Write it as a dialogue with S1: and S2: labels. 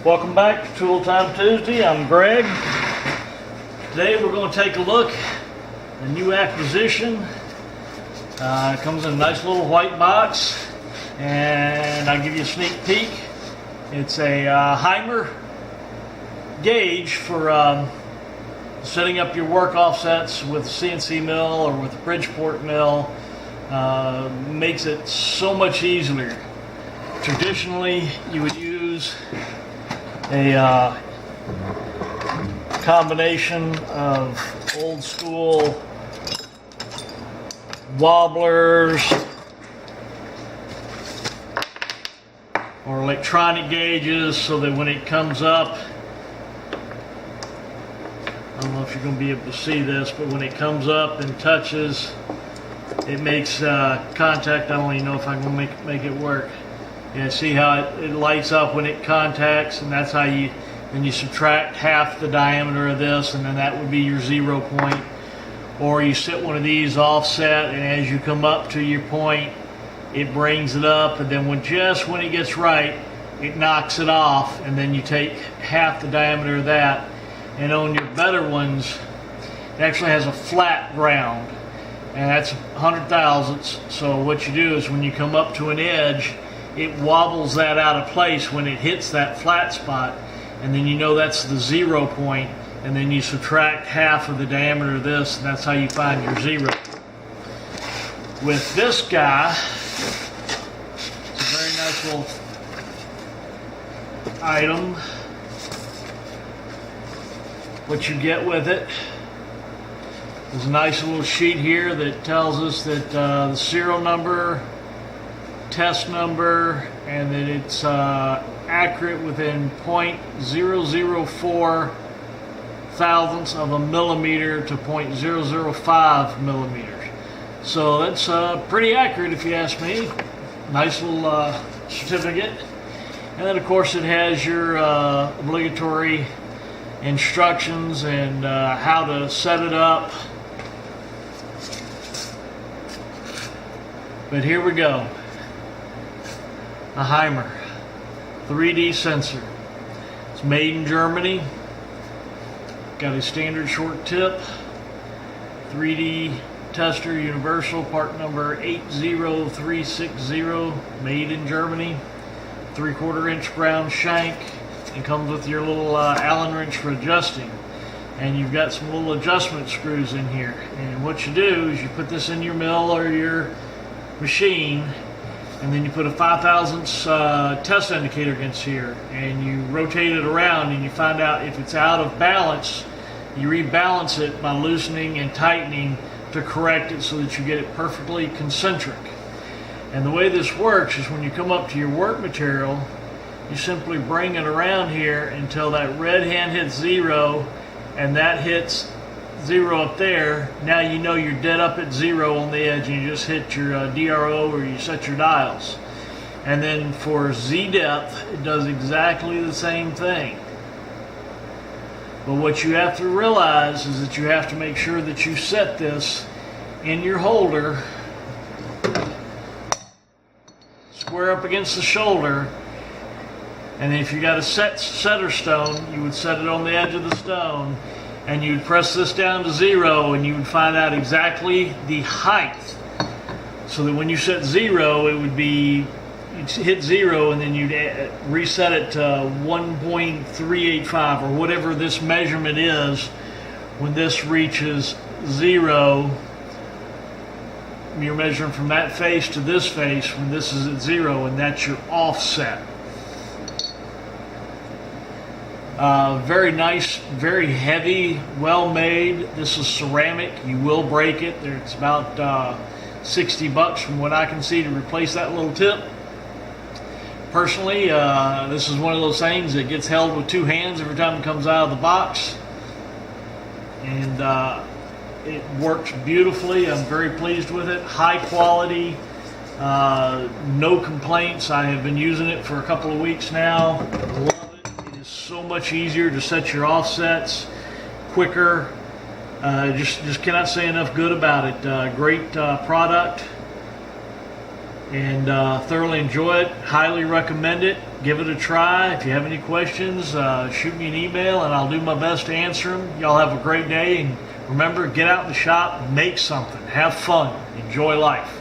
S1: Welcome back to Tool Time Tuesday. I'm Greg. Today we're going to take a look at a new acquisition. It comes in a nice little white box, and I'll give you a sneak peek. It's a Hiemer gauge for setting up your work offsets with a CNC mill or with a Bridgeport mill. Makes it so much easier. Traditionally, you would use a combination of old school wobblers or electronic gauges, so that when it comes up, I don't know if you're going to be able to see this, but when it comes up and touches, it makes contact. I don't even know if I'm going to make it work. Yeah, see how it lights up when it contacts, and that's how you subtract half the diameter of this, and then that would be your 0 point. Or you set one of these offset, and as you come up to your point, it brings it up, and then when it gets right, it knocks it off, and then you take half the diameter of that. And on your better ones, it actually has a flat ground, and that's 100 thousandths. So what you do is when you come up to an edge, it wobbles that out of place when it hits that flat spot, and then you know that's the 0 point, and then you subtract half of the diameter of this, and that's how you find your 0. With this guy, it's a very nice little item. What you get with it is a nice little sheet here that tells us that the serial number, test number, and that it's accurate within 0.004 thousandths of a millimeter to 0.005 millimeters. So that's pretty accurate if you ask me. Nice little certificate. And then of course it has your obligatory instructions and how to set it up. But here we go. A Hiemer 3D sensor. It's made in Germany. Got a standard short tip. 3D tester universal, part number 80360, made in Germany. 3/4 inch ground shank, and comes with your little Allen wrench for adjusting. And you've got some little adjustment screws in here. And what you do is you put this in your mill or your machine, and then you put a 5 thousandths test indicator against here, and you rotate it around, and you find out if it's out of balance. You rebalance it by loosening and tightening to correct it so that you get it perfectly concentric. And the way this works is when you come up to your work material, you simply bring it around here until that red hand hits 0, and that hits 0 up there. Now you know you're dead up at 0 on the edge, and you just hit your DRO, or you set your dials. And then for Z depth, it does exactly the same thing. But what you have to realize is that you have to make sure that you set this in your holder, square up against the shoulder. And if you got a setter stone, you would set it on the edge of the stone, and you would press this down to 0, and you would find out exactly the height. So that when you set 0, it would be, you'd hit 0, and then you'd reset it to 1.385 or whatever this measurement is. When this reaches 0, you're measuring from that face to this face when this is at 0, and that's your offset. Very nice, very heavy, well made. This is ceramic. You will break it. It's about $60 from what I can see to replace that little tip. Personally, this is one of those things that gets held with 2 hands every time it comes out of the box. And it works beautifully. I'm very pleased with it. High quality, no complaints. I have been using it for a couple of weeks now. Love it. It is so much easier to set your offsets, quicker. Just cannot say enough good about it. Great product. and thoroughly enjoy it. Highly recommend it. Give it a try. If you have any questions, shoot me an email and I'll do my best to answer them. Y'all have a great day, and remember, get out in the shop, make something, have fun, enjoy life.